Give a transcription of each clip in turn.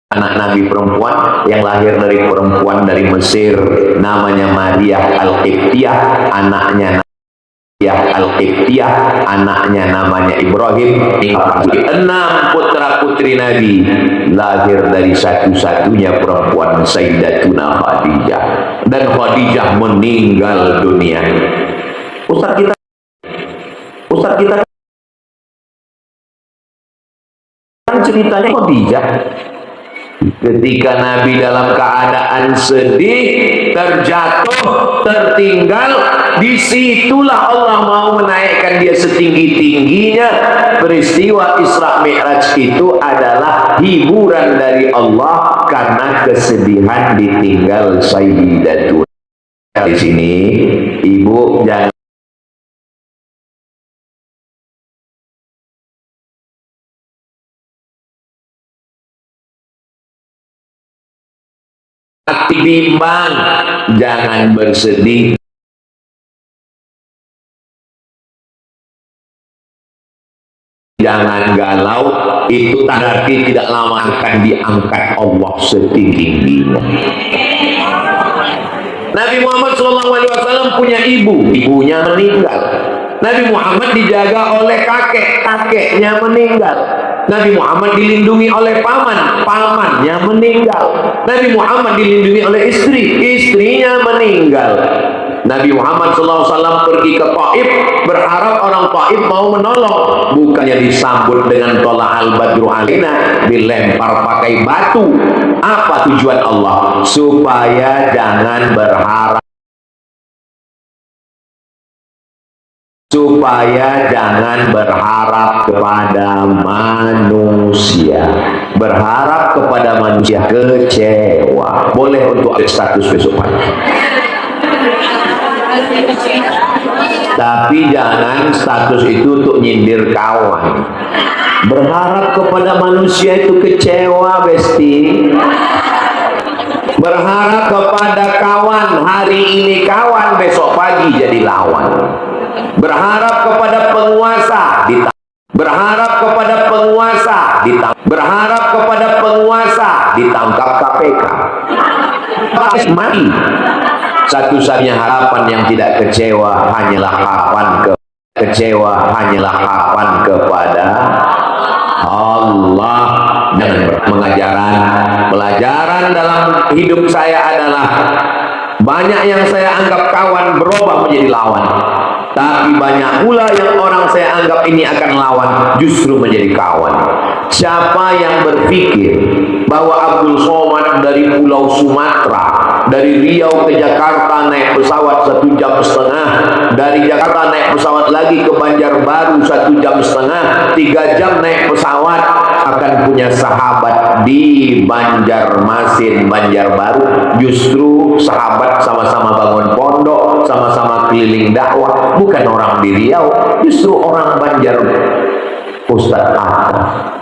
anak Nabi perempuan yang lahir dari perempuan dari Mesir, namanya Maria Al-Qibtiyah, anaknya Al-Qibtiyah, anaknya namanya Ibrahim. 6 putra putri Nabi lahir dari satu-satunya perempuan, Sayyidatuna Khadijah. Dan Khadijah meninggal dunia. Ustaz kita kan ceritanya Khadijah ketika Nabi dalam keadaan sedih, terjatuh, tertinggal, disitulah Allah mau menaikkan dia setinggi-tingginya. Peristiwa Isra Mi'raj itu adalah hiburan dari Allah karena kesedihan ditinggal Sayyidatuna. Di sini ibu jangan bimbang, jangan bersedih, jangan galau. Itu berarti tidak lama akan diangkat Allah setinggi-tingginya. Nabi Muhammad SAW punya ibu, ibunya meninggal. Nabi Muhammad dijaga oleh kakek, kakeknya meninggal. Nabi Muhammad dilindungi oleh paman, pamannya meninggal. Nabi Muhammad dilindungi oleh istri, istrinya meninggal. Nabi Muhammad SAW pergi ke Taif, berharap orang Taif mau menolong. Bukannya disambut dengan tola al-badru alina, dilempar pakai batu. Apa tujuan Allah? Supaya jangan berharap, supaya jangan berharap kepada manusia. Berharap kepada manusia kecewa. Boleh untuk status besok pagi, tapi jangan status itu untuk nyindir kawan. Berharap kepada manusia itu kecewa, besti. Berharap kepada kawan, hari ini kawan, besok pagi jadi lawan. Berharap kepada penguasa, berharap kepada penguasa, berharap kepada penguasa, ditangkap KPK. Mati. Satu-satunya harapan yang tidak kecewa hanyalah harapan kepada Allah. Dan pelajaran dalam hidup saya adalah banyak yang saya anggap kawan berubah menjadi lawan, tapi banyak pula yang orang saya anggap ini akan lawan justru menjadi kawan. Siapa yang berpikir bahwa Abdul Somad dari Pulau Sumatera, dari Riau ke Jakarta naik pesawat 1,5 jam, dari Jakarta naik pesawat lagi ke Banjarbaru 1,5 jam, 3 jam naik pesawat, akan punya sahabat di Banjarmasin, Banjarbaru? Justru sahabat sama-sama bangun pondok, sama-sama keliling dakwah, bukan orang di Riau, justru orang Banjar. Ustaz Atta.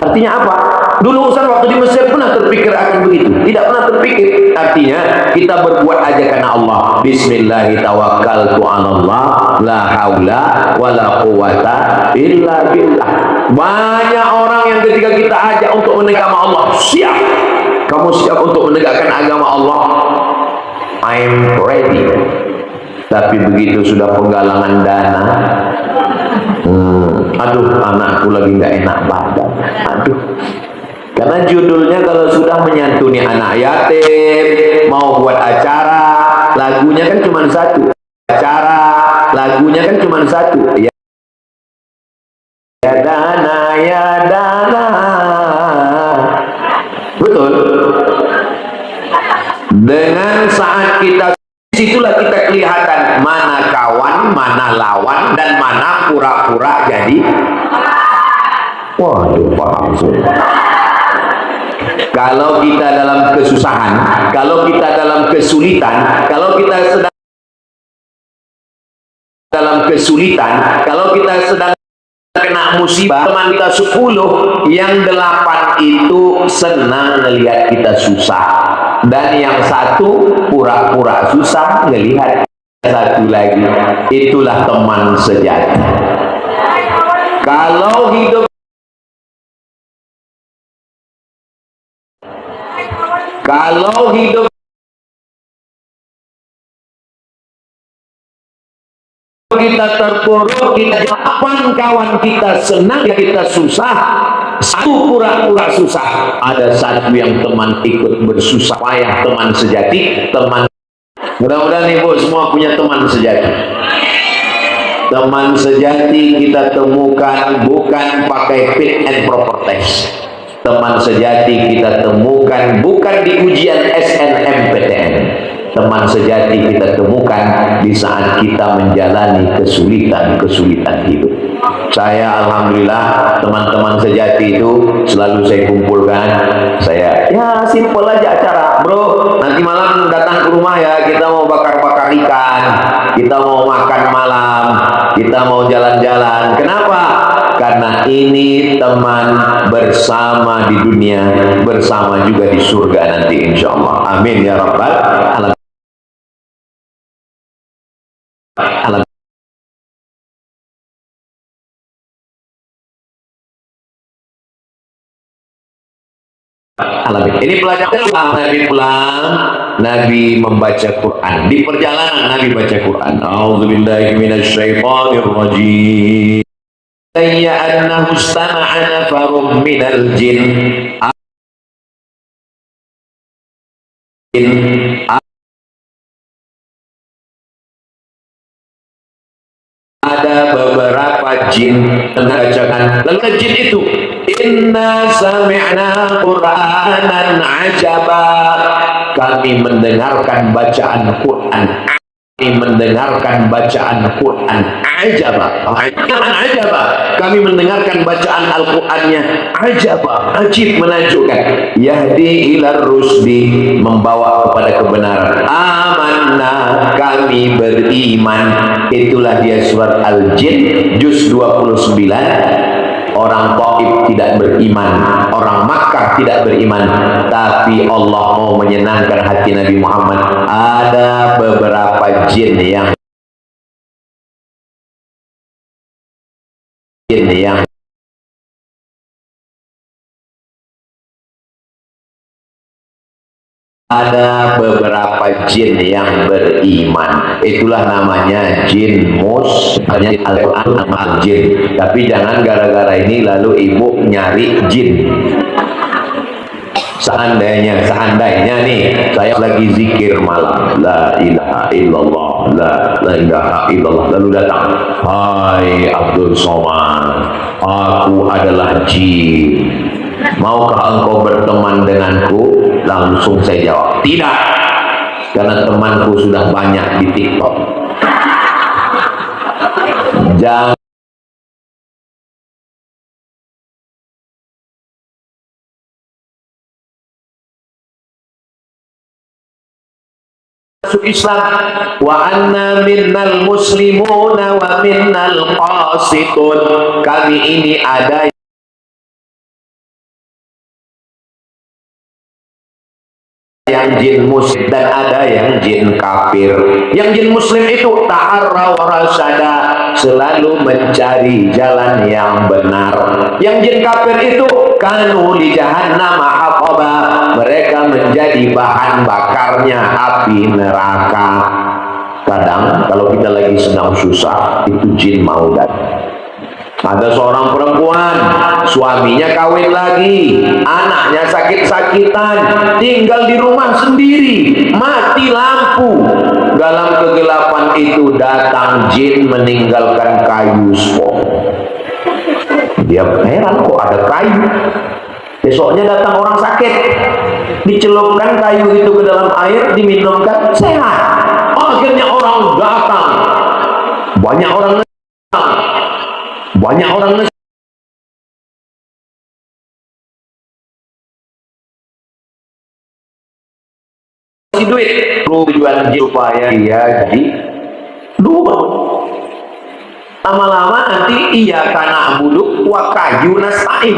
Artinya apa? Dulu Ustaz waktu di Mesir pernah terpikir akan begitu? Tidak pernah terpikir. Artinya kita berbuat aja karena Allah. Bismillahirrahmanirrahim. La haula wala quwata illa billah. Banyak orang yang ketika kita ajak untuk menegakkan Allah, siap. Kamu siap untuk menegakkan agama Allah? I'm ready. Tapi begitu sudah penggalangan dana, aduh, anakku lagi nggak enak badan. Aduh, karena judulnya kalau sudah menyantuni anak yatim, mau buat acara, lagunya kan cuma satu. Ya dana, ya dana. Betul. Dengan saat kita, situlah kita kelihatan mana kawan, mana lawan, dan mana pura-pura jadi. Waduh, paham semua. Kalau kita dalam kesusahan, kalau kita dalam kesulitan, kalau kita sedang dalam kesulitan, kalau kita sedang kena musibah, teman kita 10, yang 8 itu senang melihat kita susah, dan yang 1 pura-pura susah melihat 1 lagi. Itulah teman sejati. Kalau hidup Kalau hidup kita terpuruk, kita kapan kawan kita senang, kita susah, satu pura-pura susah. Ada satu yang teman ikut bersusah payah, teman sejati, teman. Mudah-mudahan ibu semua punya teman sejati. Teman sejati kita temukan bukan pakai fit and proper test. Teman sejati kita temukan bukan di ujian SNMPTN. Teman sejati kita temukan di saat kita menjalani kesulitan-kesulitan hidup. Saya alhamdulillah teman-teman sejati itu selalu saya kumpulkan. Saya ya simpel aja acara, bro. Nanti malam datang ke rumah ya, kita mau bakar-bakar ikan, kita mau makan malam, kita mau jalan-jalan. Kenapa? Karena ini teman bersama di dunia, bersama juga di surga nanti insya Allah. Amin ya rabbal alamin. Ini pelajaran Nabi pulang, Nabi membaca Quran. Di perjalanan Nabi baca Quran. A'udzubillahi minasyaitonir rajim. Ya annahu istama'a nafarun minal jin. Ada beberapa jin mengajarkan. Lalu jin itu, inna sami'na Qur'anan ajaba. Kami mendengarkan bacaan Quran. Kami mendengarkan bacaan Quran ajaba. Ajaba. Kami mendengarkan bacaan Al-Qur'annya ajaba, ajib, menakjubkan. Yahdi ilar rusdi, membawa kepada kebenaran. Amanna, kami beriman. Itulah dia surat Al-Jin juz 29. Orang Taif tidak beriman, orang Makkah tidak beriman, tapi Allah mau menyenangkan hati Nabi Muhammad. Ada beberapa jin yang ada beberapa jin yang beriman. Itulah namanya jin mus, Al-Quran nama jin. Tapi jangan gara-gara ini lalu ibu nyari jin. Seandainya nih saya lagi zikir malam, la ilaha illallah, la ilaha illallah, lalu datang, hai Abdul Somad, aku adalah jin, maukah engkau berteman denganku? Langsung saya jawab, tidak, karena temanku sudah banyak di TikTok. Jangan masuk Islam. Wa anna minnal muslimuna wa minnal qasitun. Kami ini ada yang jin muslim dan ada yang jin kafir. Yang jin muslim itu ta'arraw rasada, selalu mencari jalan yang benar. Yang jin kafir itu kanu li jahannam haqaba, mereka menjadi bahan bakarnya api neraka. Kadang kalau kita lagi sedang susah, itu jin mau datang. Ada seorang perempuan, suaminya kawin lagi, anaknya sakit-sakitan, tinggal di rumah sendiri, mati lampu. Dalam kegelapan itu datang jin meninggalkan kayu spok. Dia heran, kok ada kayu. Besoknya datang orang sakit, dicelupkan kayu itu ke dalam air, diminumkan, sehat. Akhirnya orang datang, banyak orang ngasih duit, tujuan supaya dia jadi dua. Lama-lama nanti ia karena buduk wa kayu nasta'in,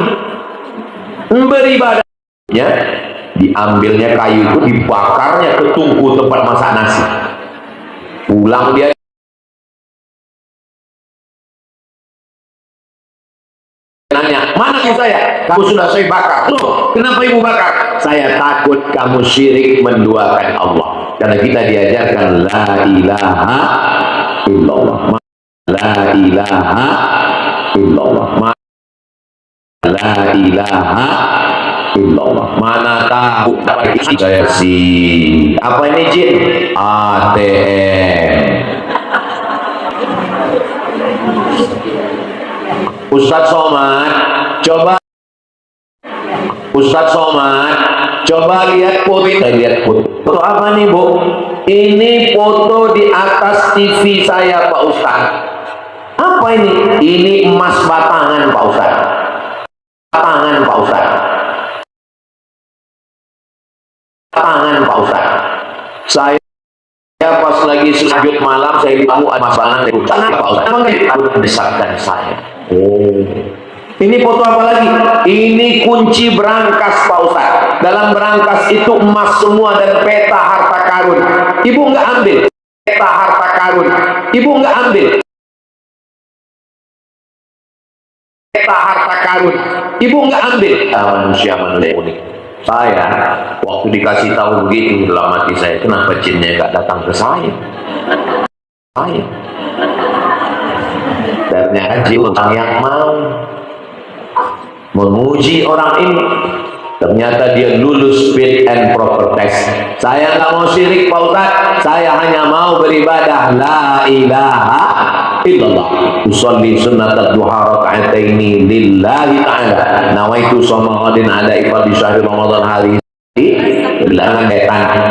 beribadahnya, diambilnya kayu itu, dibakarnya ke tungku tempat masak nasi. Pulang dia nanya, mana kayu saya? Kamu sudah saya bakar. Loh, kenapa ibu bakar? saya takut kamu syirik menduakan Allah. Karena kita diajarkan la ilaha illallah, la ilaha illallah, la ilaha illallah. Mana tahu saya si apa ini jin ATM. Ustadz Somad, coba Ustadz Somad, coba lihat foto. Saya lihat foto. Foto apa nih, Bu? Ini foto di atas TV saya, Pak Ustadz. Apa ini? Ini emas batangan, Pak Ustadz. Batangan, Pak Ustadz. Batangan, Pak Ustadz. Saya pas lagi sujud malam, saya tahu emas batangan. Pak Ustadz, emang nggak besarkan saya. Oh, ini foto apa lagi? Ini kunci berangkas, Pak Ustaz. Dalam berangkas itu emas semua dan peta harta karun. Ibu nggak ambil peta harta karun. Ibu nggak ambil peta harta karun. Ibu nggak ambil. Manusia unik. Saya waktu dikasih tahu begitu dalam hati saya, kenapa jinnya nggak datang ke saya? Ternyata orang yang mau menguji orang ini, ternyata dia lulus fit and proper test. Saya nggak mau syirik, Pak Ustaz. Saya hanya mau beribadah la ilaha illallah. Usolli sunnatat duha raka'ataini lillahi ta'ala. Nawaitu shoma ghadin ala ifadi syahri Ramadan hari.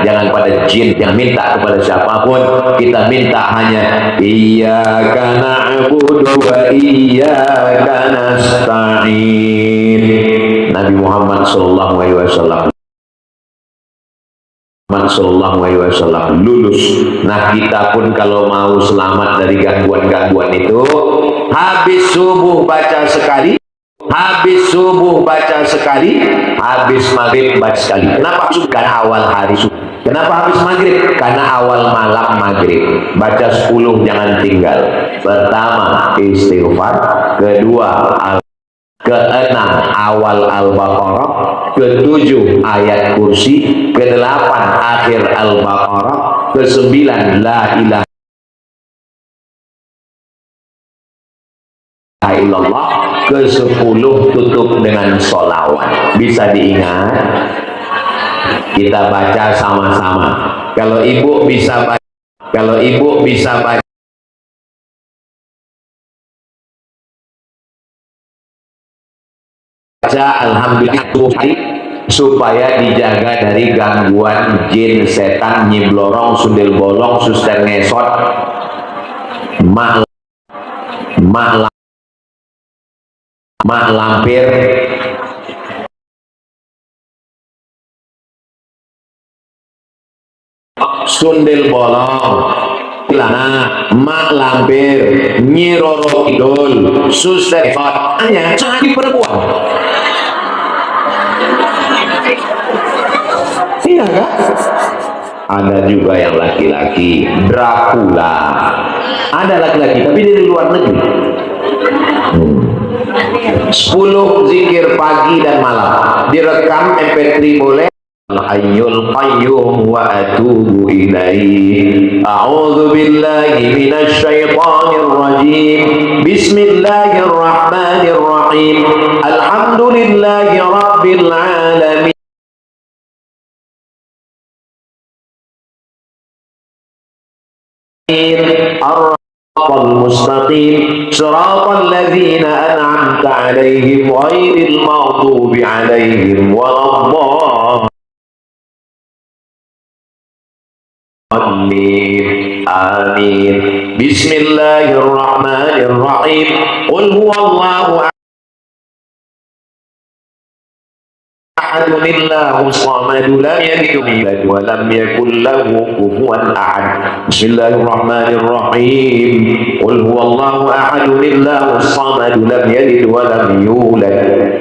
Jangan pada jin, jangan minta kepada siapapun. Kita minta hanya iyyaka na'budu wa iyyaka nasta'in. Nabi Muhammad sallallahu alaihi wasallam lulus. Nah, kita pun kalau mau selamat dari gangguan-gangguan itu, habis subuh baca sekali, habis subuh baca sekali, habis maghrib baca sekali. Kenapa subuh? Karena awal hari subuh. Kenapa habis maghrib? Karena awal malam maghrib. Baca 10, jangan tinggal. Pertama istighfar, kedua keenam awal Al-Baqarah, ketujuh ayat kursi, kedelapan akhir Al-Baqarah, kesembilan la ilaha illallah, ke-10 tutup dengan sholawat. Bisa diingat, kita baca sama-sama. Kalau ibu bisa baca, alhamdulillah supaya dijaga dari gangguan jin, setan, nyiblorong, sundel bolong, suster ngesot, mak lampir, sundel bolong, mak lampir, nyiroro kidul, suster ngesot, hanya cari perempuan. Iya kan? Ada juga yang laki-laki, Dracula. Ada laki-laki tapi dari luar negeri. 10 zikir pagi dan malam, direkam MP3 boleh. Al-Hayyul Qayyum wa atubu ilaihi. A'udzu billahi minasy syaithanir rajim. Bismillahirrahmanirrahim. Alhamdulillahi rabbil alamin. Al-Mustaqim Siratal ladzina an'amta 'alaihim ghairil maghdubi 'alaihim waladdallin. Amin. Bismillahirrahmanirrahim. Qul huwallahu Alhamdulillahu samad lam yalid wa lam yakul lahu kufuwan ahad. Bismillahirrahmanirrahim. Qul huwallahu ahadulillahu samad lam yalid wa lam yulad.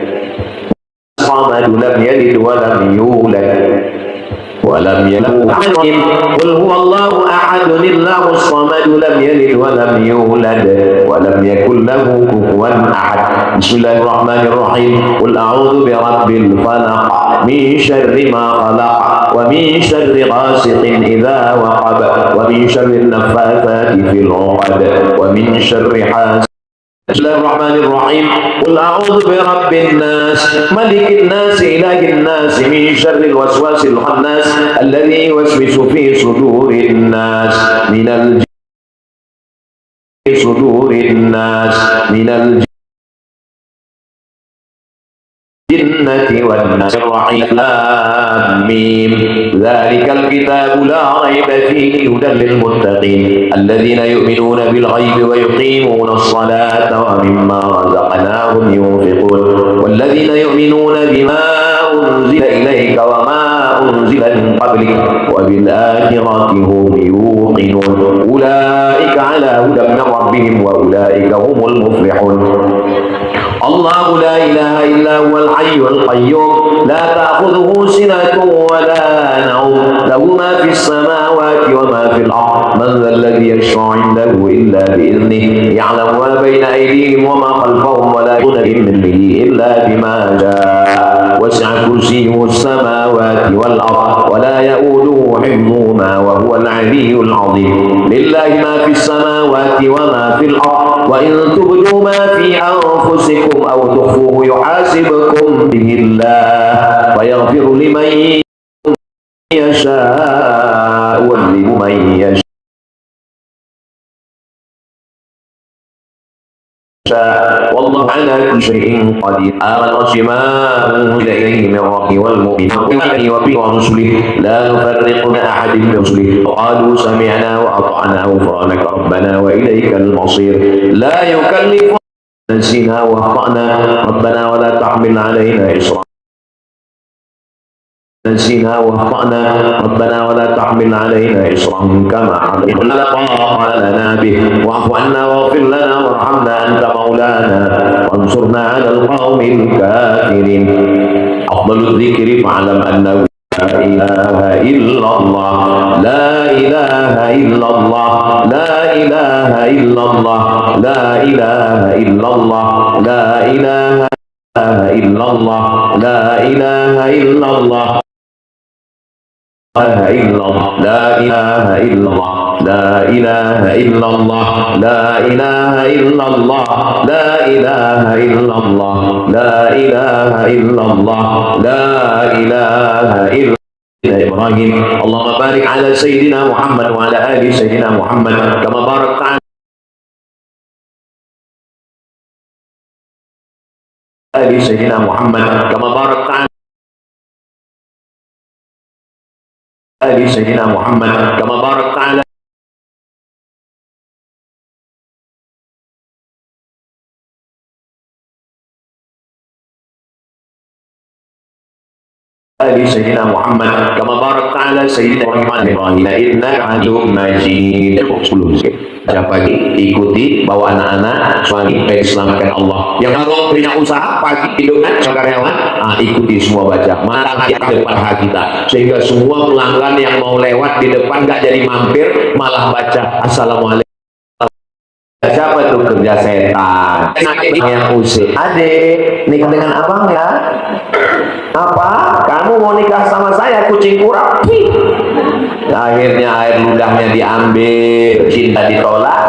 Samad lam yalid wa lam yulad. ولم يكن له قل هو الله أحد الله الصمد لم يلد ولم يولد ولم يكن له كفوا أحد. بسم الله الرحمن الرحيم. قل أعوذ برب الفلق من شر ما خلق ومن شر غاسق إذا وقب ومن شر النفاثات في العقد ومن شر حاسد. بسم الله الرحمن الرحيم. قل أعوذ برب الناس ملك الناس إله الناس من شر الوسواس الخناس الذي يوسوس في صدور الناس من الجنة والناس. الرحيم. آمين. ذلك الكتاب لا ريب فيه هدى للمتقين الذين يؤمنون بالغيب ويقيمون الصلاة ومما رزقناهم ينفقون والذين يؤمنون بما أنزل إليك وما أنزل من قبلك وبالآخرة هم يوقنون أولئك على هدى من ربهم وأولئك هم المفلحون. الله لا إله إلا هو الحي القيوم لا تأخذه سنة ولا نوم له ما في السماوات وما في الأرض من ذا الذي يشفع عنده إلا بإذنه يعلم ما بين أيديهم وما خلفهم ولا يحيطون بعلمه إلا بما شاء وسع كرسيه السماوات والأرض ولا يؤوده حفظهما وهو العلي العظيم. لله ما في السماوات وما في الأرض وإن تبدوا ما في أنفسكم أو تخفوه يحاسبكم به الله ويغفر لمن يشاء ويعذب من يشاء والله على كل شيء قدير. آمن بما أنزل إليه من ربه والمؤمنين ورسله لا نفرق بين أحد من رسله وقالوا سمعنا وأطعنا غفرانك ربنا وإليك المصير. لا يكلف نسينا وأخطأنا ربنا ولا تحمل علينا إصرا نسينا وأخطأنا ربنا ولا تحمل علينا إصرا كما حملنا طاقة لنا به واعف عنا واغفر لنا وارحمنا أنت مولانا وانصرنا على القوم الكافرين. أفضل الذكر فاعلم أنه لا إله إلا الله لا إله إلا الله لا إله إلا الله لا إله إلا الله لا إله إلا الله لا إله إلا الله لا إله إلا الله لا إله إلا الله لا إله إلا الله لا إله إلا الله لا إله إلا الله لا إله إلا إبراهيم. اللهم بارك على سيدنا محمد وعلى آل سيدنا محمد كما باركت على آل سيدنا محمد كما باركت على آل سيدنا محمد كما باركت على آل سيدنا محمد كما باركت على سيدنا Ibrahim innaka Hamidum Majid. Setiap pagi ikuti, bawa anak-anak, suami, Islamkan Allah. Yang baru punya usaha pagi hidupkan karyawan, ikuti semua baca. Mata hati depan hati kita, sehingga semua pelanggan yang mau lewat di depan gak jadi mampir, malah baca Assalamualaikum. Siapa tuh kerja setan yang usir? Adik, nikah dengan abang ya? Apa? Kamu mau nikah sama saya, kucing kurap? Akhirnya air ludahnya diambil, cinta ditolak,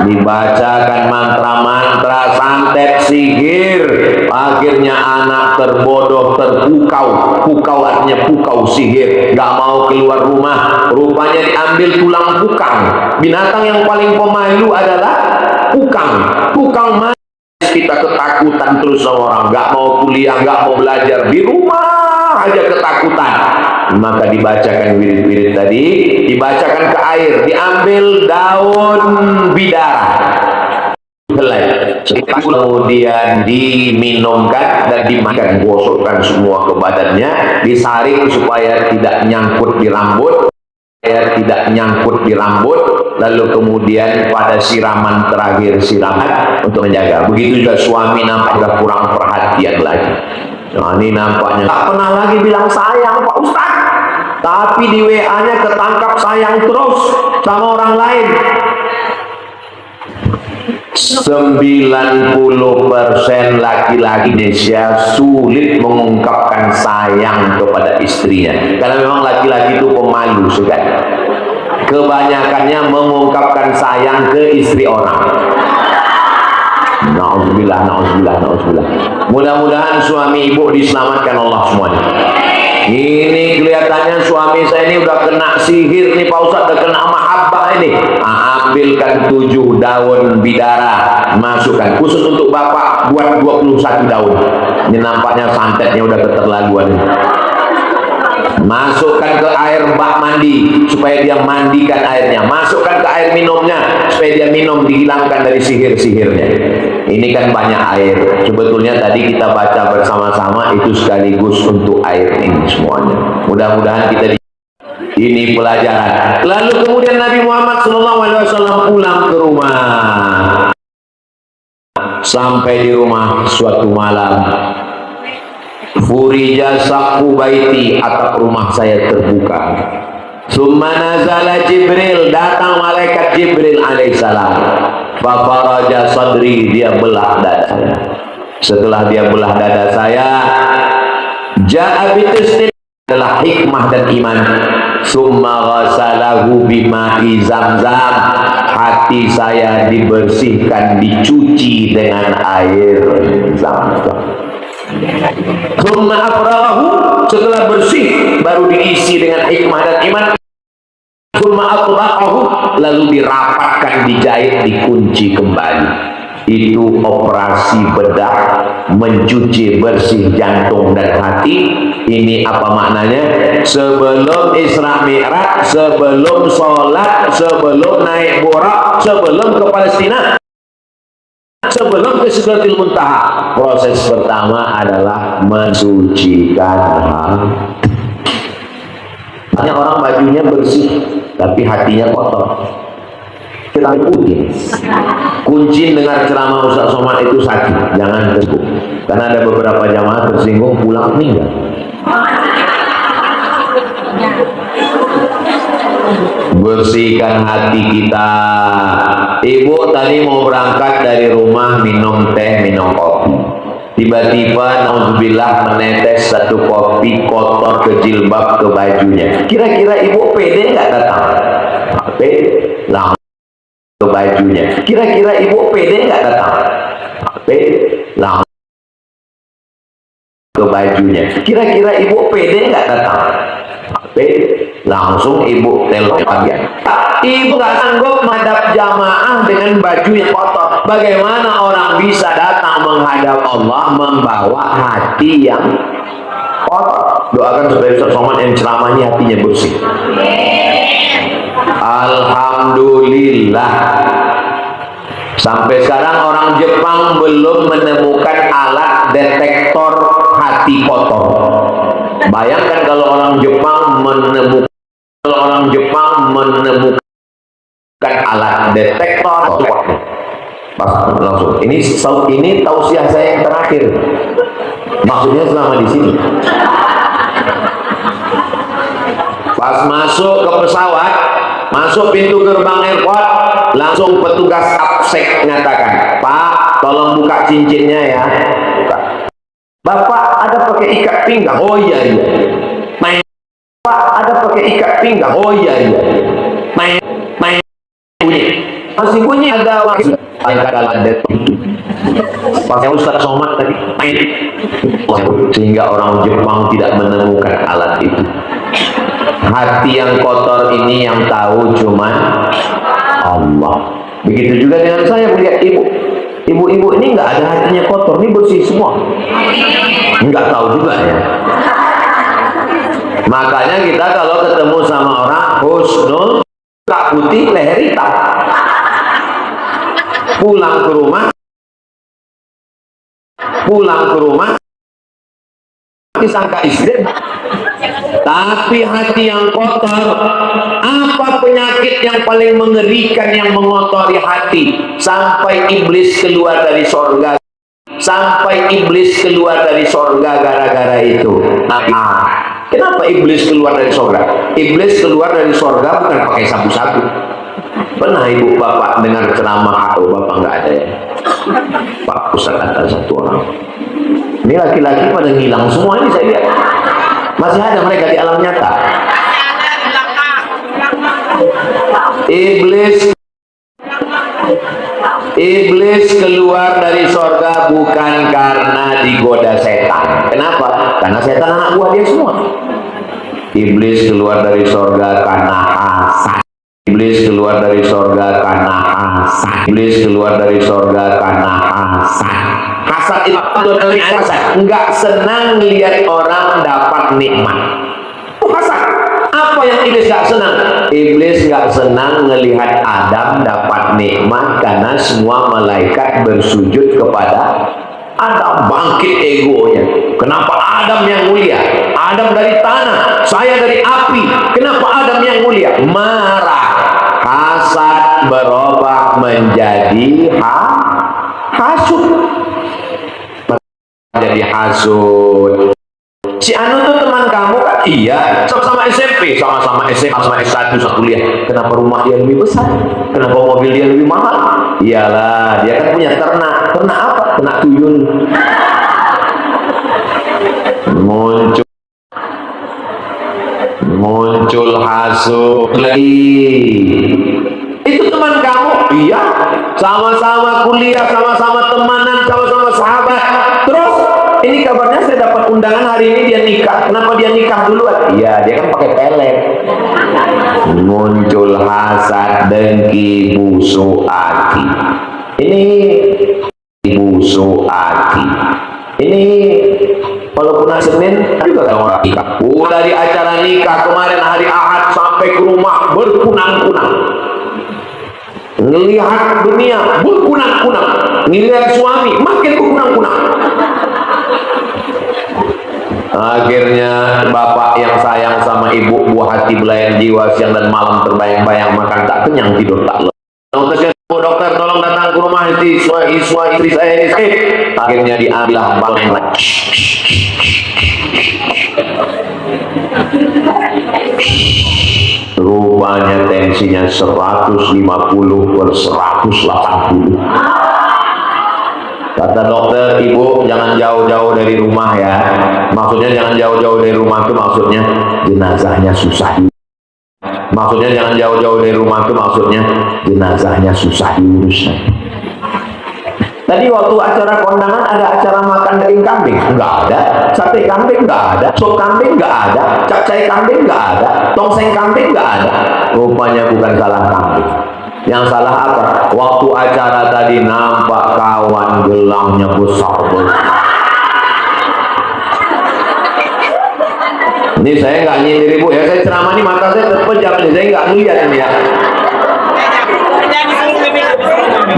dibacakan mantra-mantra, santet, sihir. Akhirnya anak terbodoh, terpukau. Pukau artinya pukau sihir, gak mau keluar rumah. Rupanya diambil tulang pukang. Binatang yang paling pemalu adalah pukang. Pukang mati. Kita ketakutan terus sama orang, gak mau kuliah, gak mau belajar, di rumah aja ketakutan. Maka dibacakan wirid-wirid tadi, dibacakan ke air, diambil daun bidara, kemudian diminumkan dan dimakan, gosokkan semua ke badannya, disaring supaya tidak nyangkut di rambut, lalu kemudian pada siraman terakhir, siraman untuk menjaga. Begitu juga suami nampaknya kurang perhatian lagi. Nah, ini nampaknya tak pernah lagi bilang sayang Pak Ustaz, tapi di WA-nya ketangkap sayang terus sama orang lain. 90% laki-laki Indonesia sulit mengungkapkan sayang kepada istrinya, karena memang laki-laki itu pemalu sekali. Kebanyakannya mengungkapkan sayang ke istri orang. Nauzubillah, nauzubillah, nauzubillah. Mudah-mudahan suami ibu diselamatkan Allah semuanya. Ini kelihatannya suami saya ini udah kena sihir nih Pak Ustaz, udah kena mahabbah ini. Ambilkan 7 daun bidara, masukkan khusus untuk bapak, buat 21 daun. Ini nampaknya santetnya udah keterlaluan. Masukkan ke air bak mandi supaya dia mandikan airnya, masukkan ke air minumnya supaya dia minum, dihilangkan dari sihir-sihirnya. Ini kan banyak air, sebetulnya tadi kita baca bersama-sama itu sekaligus untuk air ini semuanya. Mudah-mudahan kita ini pelajaran. Lalu kemudian Nabi Muhammad SAW pulang ke rumah. Sampai di rumah suatu malam, furija saqfu baiti, atap rumah saya terbuka. Summa nazala Jibril, datang malaikat Jibril alaihissalam. Fafaraja sadri, dia belah dada saya. Setelah dia belah dada saya, ja'a bitisnin, adalah hikmah dan iman. Summa ghasalahu bima'i zamzam, hati saya dibersihkan, dicuci dengan air zamzam. Summa afrahu, setelah bersih baru diisi dengan hikmah dan iman. Summa atbaqahu, lalu dirapatkan, dijahit, dikunci kembali. Itu operasi bedah, mencuci bersih jantung dan hati. Ini apa maknanya? Sebelum Isra Mi'raj, sebelum sholat, sebelum naik Burak, sebelum ke Palestina, sebelum ke Sidratul Muntaha, proses pertama adalah mensucikan hati. Banyak orang bajunya bersih tapi hatinya kotor. Kita ikutin. Kunci dengar ceramah Ustaz Somad itu sakit, jangan tersinggung. Karena ada beberapa jamaah tersinggung pulang meninggal. Bersihkan hati kita. Ibu tadi mau berangkat dari rumah, minum teh, minum kopi. Tiba-tiba nauzubillah menetes satu kopi kotor ke jilbab, ke bajunya. Kira-kira ibu pede nggak datang? Pede. Langsung ke bajunya. Kira-kira ibu pede nggak datang? Pede. Langsung ke bajunya. Kira-kira ibu pede nggak datang? Pede. Langsung ibu telepon bagian. Ibu nggak sanggup menghadap jamaah dengan baju yang kotor. Bagaimana orang bisa datang menghadap Allah membawa hati yang kotor? Doakan supaya Ustaz Somad yang ceramahnya hatinya bersih. Alhamdulillah, sampai sekarang orang Jepang belum menemukan alat detektor hati kotor. Bayangkan kalau orang Jepang menemukan alat detektor, langsung ini tausiah saya yang terakhir, maksudnya selama di sini. Pas masuk ke pesawat, masuk pintu gerbang airport, langsung petugas absek mengatakan, Pak, tolong buka cincinnya ya. Buka. Bapak ada pakai ikat pinggang? Oh iya iya. Pak ada pakai ikat pinggang? Oh iya iya. Bunyi. Masih bunyi ada wakil. Pakai Ustaz Somad tadi. Sehingga orang Jepang tidak menemukan alat itu. Hati yang kotor ini yang tahu cuma Allah. Begitu juga dengan saya melihat ibu. Ibu-ibu ini nggak ada hatinya kotor, ini bersih semua. Nggak tahu juga ya. Makanya kita kalau ketemu sama orang husnul, kak putih, leher hitam. Pulang ke rumah disangka istri. Tapi hati yang kotor, apa penyakit yang paling mengerikan yang mengotori hati sampai iblis keluar dari sorga, sampai iblis keluar dari sorga gara-gara itu. Kenapa iblis keluar dari sorga? Iblis keluar dari sorga bukan pakai sabu-sabu. Pernah ibu bapak dengar ceramah atau bapak nggak ada ya? Pak Ustadz ada satu orang. Ini laki-laki pada ngilang semua ini saya lihat. Masih ada mereka di alam nyata. Iblis keluar dari sorga bukan karena digoda setan. Kenapa? Karena setan anak buah dia semua. Iblis keluar dari sorga karena hasad. Iblis keluar dari sorga karena hasad. Iblis keluar dari sorga karena hasad. Hasad itu dari hasad. Enggak senang lihat orang dapat nikmat. Hasad. Apa yang iblis gak senang? Iblis gak senang melihat Adam dapat nikmat karena semua malaikat bersujud kepada Adam. Bangkit egonya. Kenapa Adam yang mulia? Adam dari tanah, saya dari api. Kenapa Adam yang mulia? Marah. Hasad berubah menjadi hasud. Jadi hasud. Si Anu tuh teman kamu kan? Iya, sama-sama SMP, sama-sama SMA, sama S1, satu kuliah. Kenapa rumah dia lebih besar? Kenapa mobil dia lebih mahal? Iyalah, dia kan punya ternak. Ternak apa? Ternak tuyul. Muncul hasud lagi. Itu teman kamu? Iya, sama-sama kuliah, sama-sama temanan, sama-sama sahabat. Terus ini kabarnya saya dapat undangan hari ini dia nikah. Kenapa dia nikah duluan? Iya, dia kan pakai pelet. Muncul hasad, dengki, busuk hati. Ini busuk hati. Ini walaupun hari Senin juga ada orang nikah. Dari acara nikah kemarin hari Ahad sampai ke rumah berkunang-kunang. Ngelihat dunia berkunang-kunang. Ngelihat suami makin berkunang-kunang. Akhirnya bapak yang sayang sama ibu, buah hati belayan jiwa, siang dan malam terbayang-bayang, makan tak kenyang, tidur tak lelah. Dokter tolong datang ke rumah istri saya ini sakit. Akhirnya diambil baleng. Rupanya tensinya 150/180. Kata dokter, ibu jangan jauh-jauh dari rumah ya. Maksudnya jangan jauh-jauh dari rumah itu maksudnya jenazahnya susah. Maksudnya jangan jauh-jauh dari rumah itu maksudnya jenazahnya susah diurus. Tadi waktu acara kondangan ada acara makan daging kambing? Enggak ada. Sate kambing enggak ada. Sop kambing enggak ada. Capcay kambing enggak ada. Tongseng kambing enggak ada. Rupanya bukan salah kambing. Yang salah apa? Waktu acara tadi nampak kawan gelangnya besar. Ini saya nggak nyindir ibu ya, saya ceramah ini mata saya terpejam nih, saya nggak ngeliat ini ya.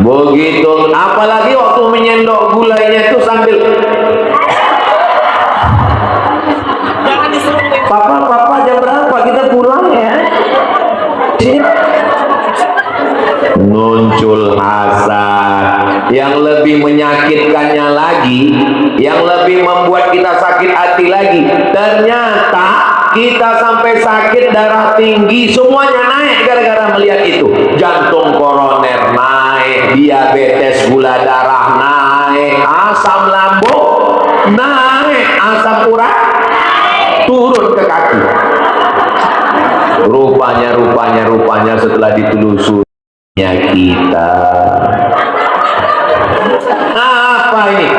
Begitu, apalagi waktu menyendok gulainya itu sambil Papa jam berapa kita pulang ya? Muncul hasad. Yang lebih menyakitkannya lagi, yang lebih membuat kita sakit hati lagi, ternyata kita sampai sakit darah tinggi, semuanya naik gara-gara melihat itu. Jantung koroner naik, diabetes, gula darah naik, asam lambung naik, asam urat turun ke kaki. Rupanya setelah ditelusurinya kita, apa ini?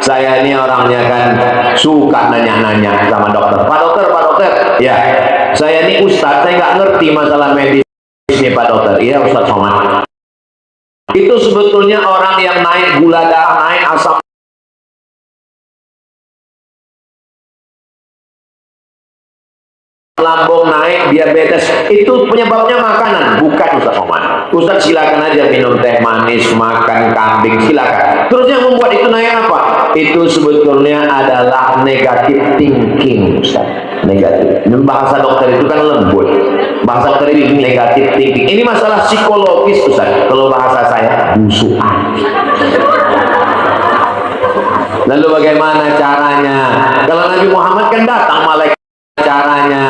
Saya ini orangnya kan suka nanya-nanya sama dokter. Pak dokter, ya, saya ini ustadz, saya nggak ngerti masalah medis ini Pak dokter. Iya Ustadz Somad. Itu sebetulnya orang yang naik gula darah, naik asam lambung naik, diabetes, itu penyebabnya makanan, bukan Ustaz Somad. Ustaz silakan aja minum teh manis, makan kambing, silakan. Terus yang membuat itu naik apa? Itu sebetulnya adalah negatif thinking, Ustaz. Negatif. Dan bahasa dokter itu kan lembut. Bahasa dokter ini negatif thinking. Ini masalah psikologis, Ustaz. Kalau bahasa saya busukan. Lalu bagaimana caranya? Kalau Nabi Muhammad kan datang malaikat, caranya.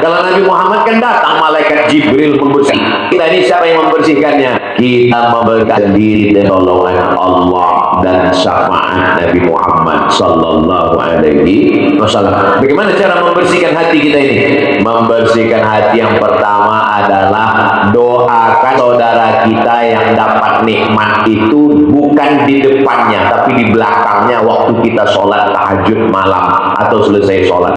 Kalau Nabi Muhammad kan datang malaikat Jibril membersihkan. Kita ini siapa yang membersihkannya? Kita membersihkan diri dari tolongan Allah dan syafaat Nabi Muhammad sallallahu alaihi wasallam. Bagaimana cara membersihkan hati kita ini? Membersihkan hati yang pertama adalah doakan saudara kita yang dapat nikmat itu bukan di depannya tapi di belakangnya waktu kita sholat tahajud malam atau selesai sholat.